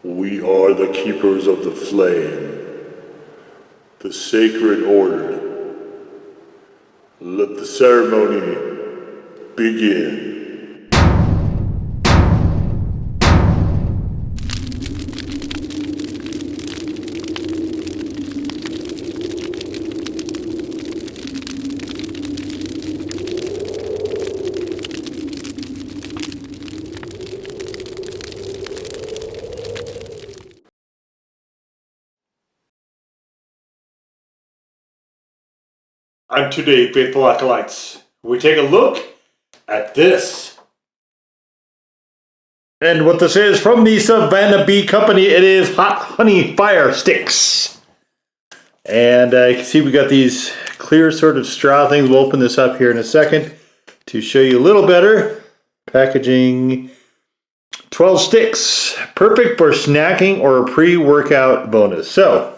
We are the keepers of the flame, the sacred order. Let the ceremony begin. And today, faithful acolytes, we take a look at this. And what this is from the Savannah Bee Company, it is hot honey fire sticks. And you can see we got these clear sort of straw things. We'll open this up here in a second to show you a little better. Packaging, 12 sticks, perfect for snacking or a pre-workout bonus. So,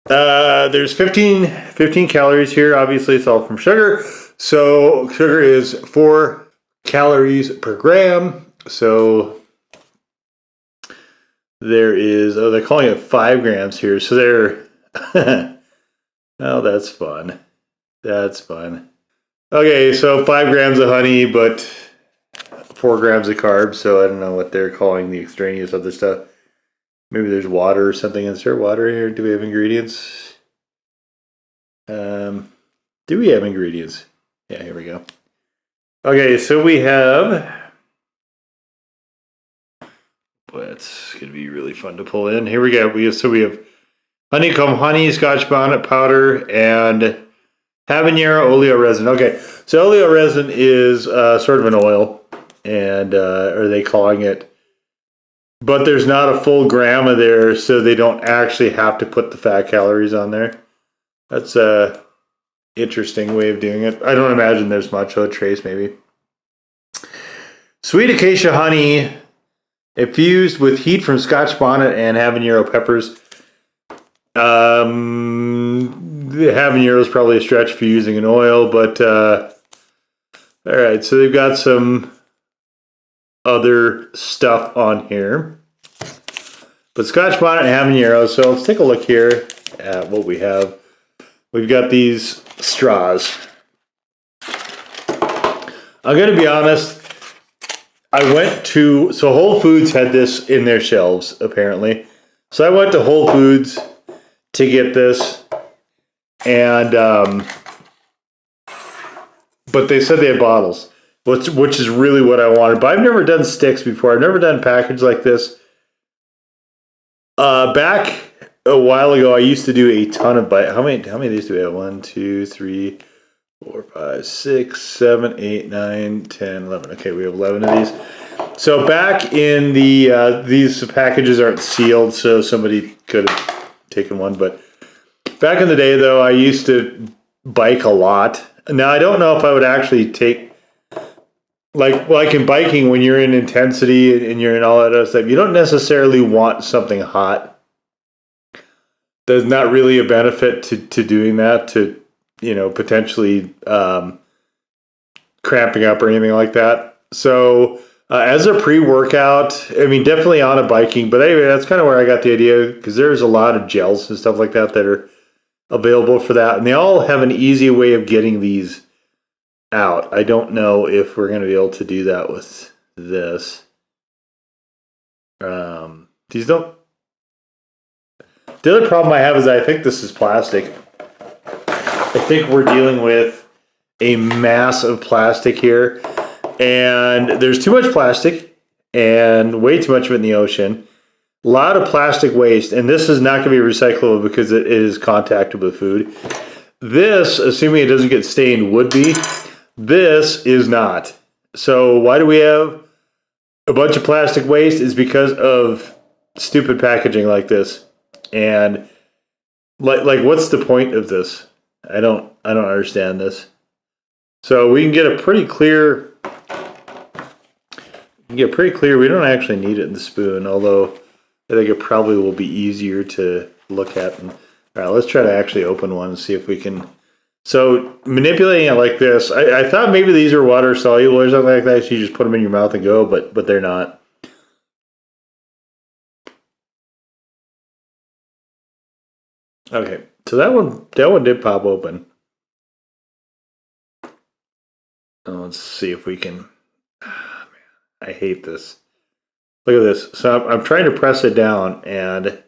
there's 15 calories here. Obviously, it's all from sugar. So sugar is 4 calories per gram. So there is, oh, they're calling it 5 grams here. So they're, oh, that's fun. That's fun. Okay, so 5 grams of honey, but 4 grams of carbs. So I don't know what they're calling the extraneous other stuff. Maybe there's water or something. Is there water here? Do we have ingredients? Do we have ingredients? Yeah, here we go. Okay, so we have... Boy, that's going to be really fun to pull in. Here we go. We have honeycomb honey, Scotch bonnet powder, and habanero oleo resin. Okay, so oleo resin is sort of an oil, and are they calling it? But there's not a full gram of there, so they don't actually have to put the fat calories on there. That's a interesting way of doing it. I don't imagine there's much. Oh, trace maybe. Sweet acacia honey infused with heat from Scotch bonnet and habanero peppers. The habanero is probably a stretch for using an oil, but all right. So they've got some other stuff on here, but Scotch bonnet and habanero. So let's take a look here at what we have. We've got these straws. I'm going to be honest. I went to, so Whole Foods had this in their shelves apparently. So I went to Whole Foods to get this, and but they said they had bottles, which is really what I wanted. But I've never done sticks before. I've never done a package like this. Back a while ago, I used to do a ton of how many of these do we have? 1, 2, 3, 4, 5, 6, 7, 8, 9, 10, 11. Okay, we have 11 of these. So back in the these packages aren't sealed, so somebody could have taken one. But back in the day, though, I used to bike a lot. Now I don't know if I would actually take, like in biking, when you're in intensity and you're in all that other stuff, you don't necessarily want something hot. There's not really a benefit to doing that, to, you know, potentially cramping up or anything like that. So as a pre-workout, I mean, definitely on a biking, but anyway, that's kind of where I got the idea, because there's a lot of gels and stuff like that that are available for that, and they all have an easy way of getting these out. I don't know if we're going to be able to do that with this. These don't. The other problem I have is I think this is plastic. I think we're dealing with a mass of plastic here, and there's too much plastic and way too much of it in the ocean. A lot of plastic waste, and this is not going to be recyclable because it is contacted with food. This, assuming it doesn't get stained, would be. This is not. So why do we have a bunch of plastic waste? Is because of stupid packaging like this. And like what's the point of this? I don't understand this. So we can get a pretty clear. We don't actually need it in the spoon, although I think it probably will be easier to look at. And, all right, let's try to actually open one and see if we can. So manipulating it like this, I thought maybe these are water soluble or something like that. So you just put them in your mouth and go, but they're not. Okay, so that one did pop open. Let's see if we can. I hate this. Look at this. So I'm trying to press it down, and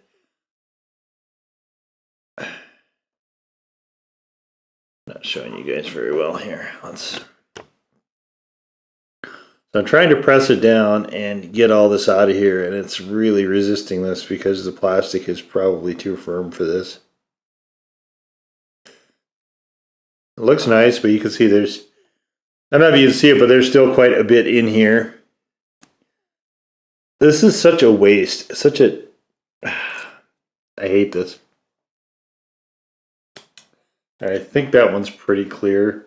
not showing you guys very well here. So I'm trying to press it down and get all this out of here, and it's really resisting this because the plastic is probably too firm for this. It looks nice, but you can see there's, I don't know if you can see it, but there's still quite a bit in here. This is such a waste. I hate this. I think that one's pretty clear.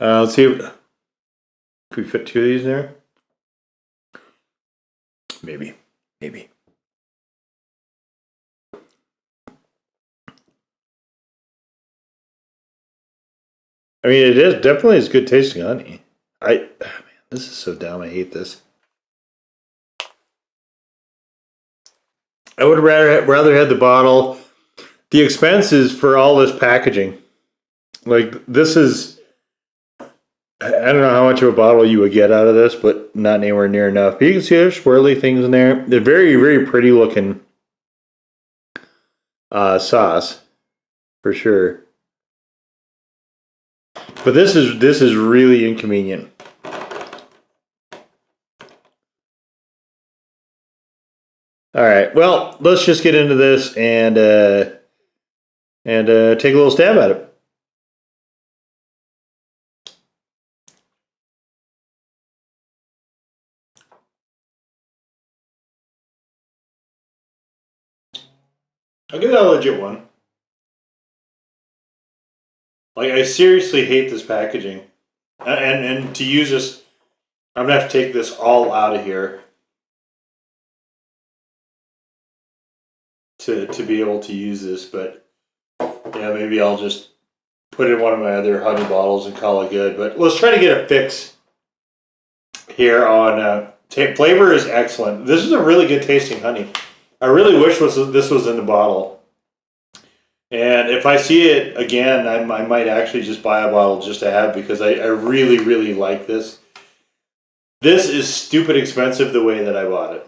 Let's see. Could we fit two of these there? Maybe. I mean, it is definitely is good tasting honey. Man, this is so dumb. I hate this. I would rather have the bottle. The expense is for all this packaging. Like, this is, I don't know how much of a bottle you would get out of this, but not anywhere near enough. But you can see there's swirly things in there. They're very, very pretty looking sauce, for sure. But this is really inconvenient. All right, well, let's just get into this and take a little stab at it. I'll give that a legit one. Like, I seriously hate this packaging. And to use this, I'm going to have to take this all out of here to be able to use this. But, yeah, maybe I'll just put it in one of my other honey bottles and call it good. But let's try to get a fix here on flavor is excellent. This is a really good tasting honey. I really wish this was in the bottle. And if I see it again, I might actually just buy a bottle just to have, because I really, really like this. This is stupid expensive the way that I bought it.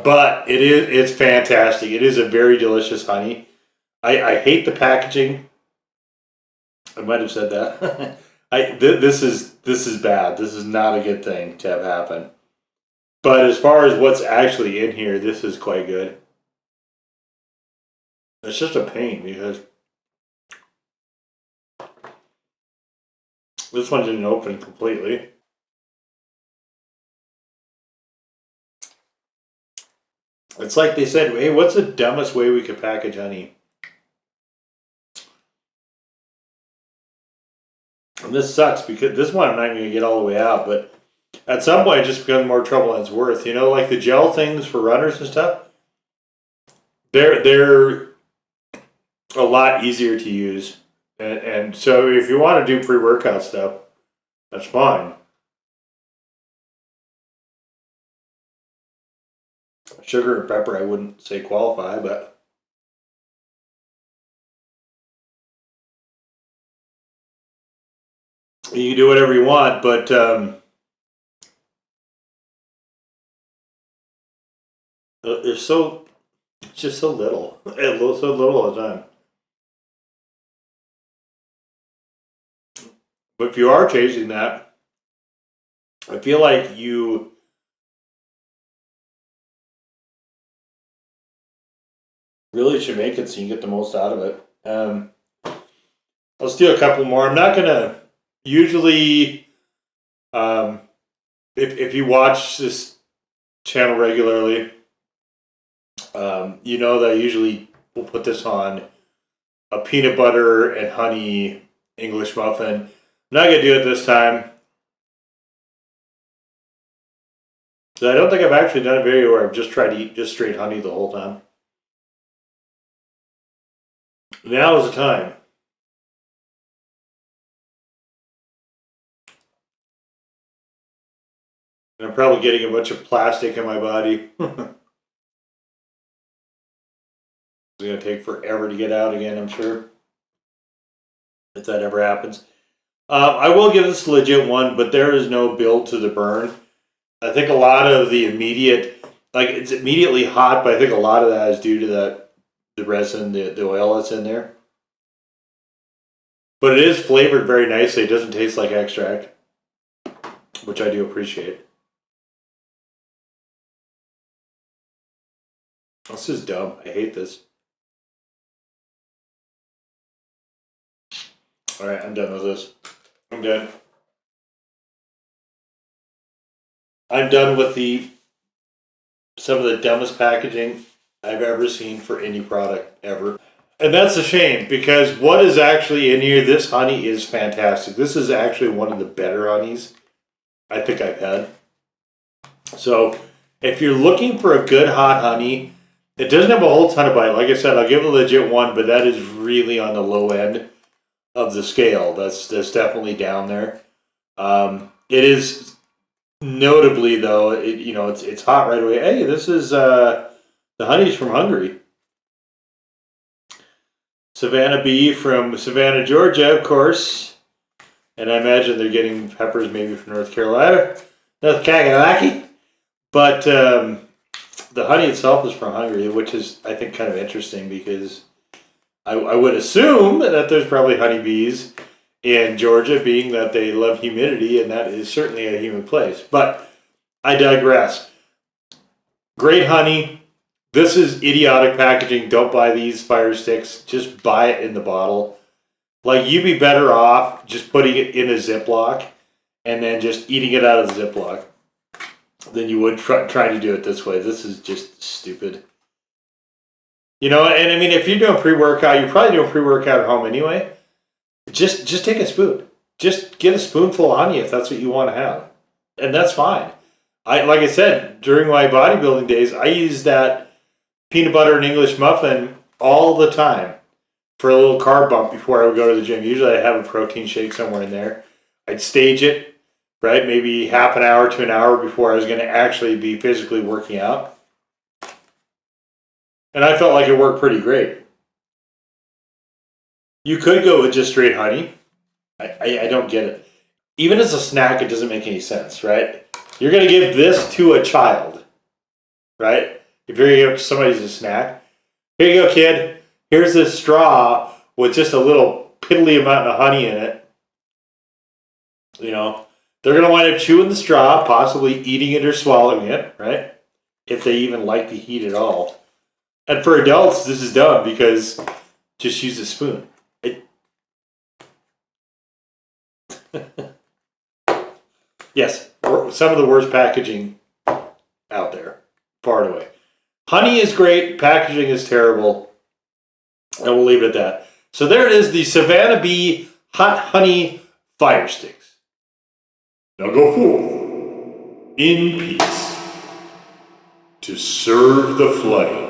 But it's fantastic. It is a very delicious honey. I hate the packaging. I might have said that. This is bad. This is not a good thing to have happen. But as far as what's actually in here, this is quite good. It's just a pain because this one didn't open completely. It's like they said, hey, what's the dumbest way we could package honey? And this sucks because this one I'm not going to get all the way out, but at some point it just becomes more trouble than it's worth. You know, like the gel things for runners and stuff, they're a lot easier to use. And so if you want to do pre-workout stuff, that's fine. Sugar and pepper, I wouldn't say qualify, but you can do whatever you want, but it's just so little. So little all the time. But if you are chasing that, I feel like you really should make it so you get the most out of it. Let's do a couple more. I'm not gonna usually, if you watch this channel regularly, you know that I usually will put this on a peanut butter and honey English muffin. I'm not gonna do it this time. So I don't think I've actually done a video where I've just tried to eat just straight honey the whole time. Now is the time. And I'm probably getting a bunch of plastic in my body. going to take forever to get out again, I'm sure, if that ever happens. I will give this a legit one, but there is no build to the burn. I think a lot of the immediate, like it's immediately hot, but I think a lot of that is due to the resin, the oil that's in there. But it is flavored very nicely. It doesn't taste like extract, which I do appreciate. This is dumb. I hate this. Alright, I'm done with this. I'm done. I'm done with some of the dumbest packaging I've ever seen for any product ever. And that's a shame, because what is actually in here, this honey is fantastic. This is actually one of the better honeys I think I've had. So, if you're looking for a good hot honey, it doesn't have a whole ton of bite. Like I said, I'll give it a legit one, but that is really on the low end of the scale. That's definitely down there. It is notably, though, it's hot right away. Hey, this is the honey's from Hungary. Savannah bee from Savannah, Georgia, of course. And I imagine they're getting peppers maybe from North Carolina. North Kakalaki. But the honey itself is from Hungary, which is, I think, kind of interesting because I would assume that there's probably honeybees in Georgia, being that they love humidity, and that is certainly a humid place. But I digress. Great honey. This is idiotic packaging. Don't buy these fire sticks. Just buy it in the bottle. Like, you'd be better off just putting it in a Ziploc and then just eating it out of the Ziploc than you would try to do it this way. This is just stupid. And I mean, if you're doing pre-workout, you're probably doing pre-workout at home anyway. Just take a spoon. Just get a spoonful of honey if that's what you want to have. And that's fine. Like I said, during my bodybuilding days, I used that peanut butter and English muffin all the time for a little carb bump before I would go to the gym. Usually I'd have a protein shake somewhere in there. I'd stage it, right? Maybe half an hour to an hour before I was going to actually be physically working out. And I felt like it worked pretty great. You could go with just straight honey. I don't get it. Even as a snack, it doesn't make any sense, right? You're going to give this to a child, right? If you're going to give it to somebody as a snack, here you go, kid. Here's this straw with just a little piddly amount of honey in it. They're going to wind up chewing the straw, possibly eating it or swallowing it, right? If they even like the heat at all. And for adults, this is dumb because just use a spoon. Yes, some of the worst packaging out there, far and away. Honey is great, packaging is terrible, and we'll leave it at that. So there it is, the Savannah Bee Hot Honey Fire Sticks. Now go forth in peace to serve the flame.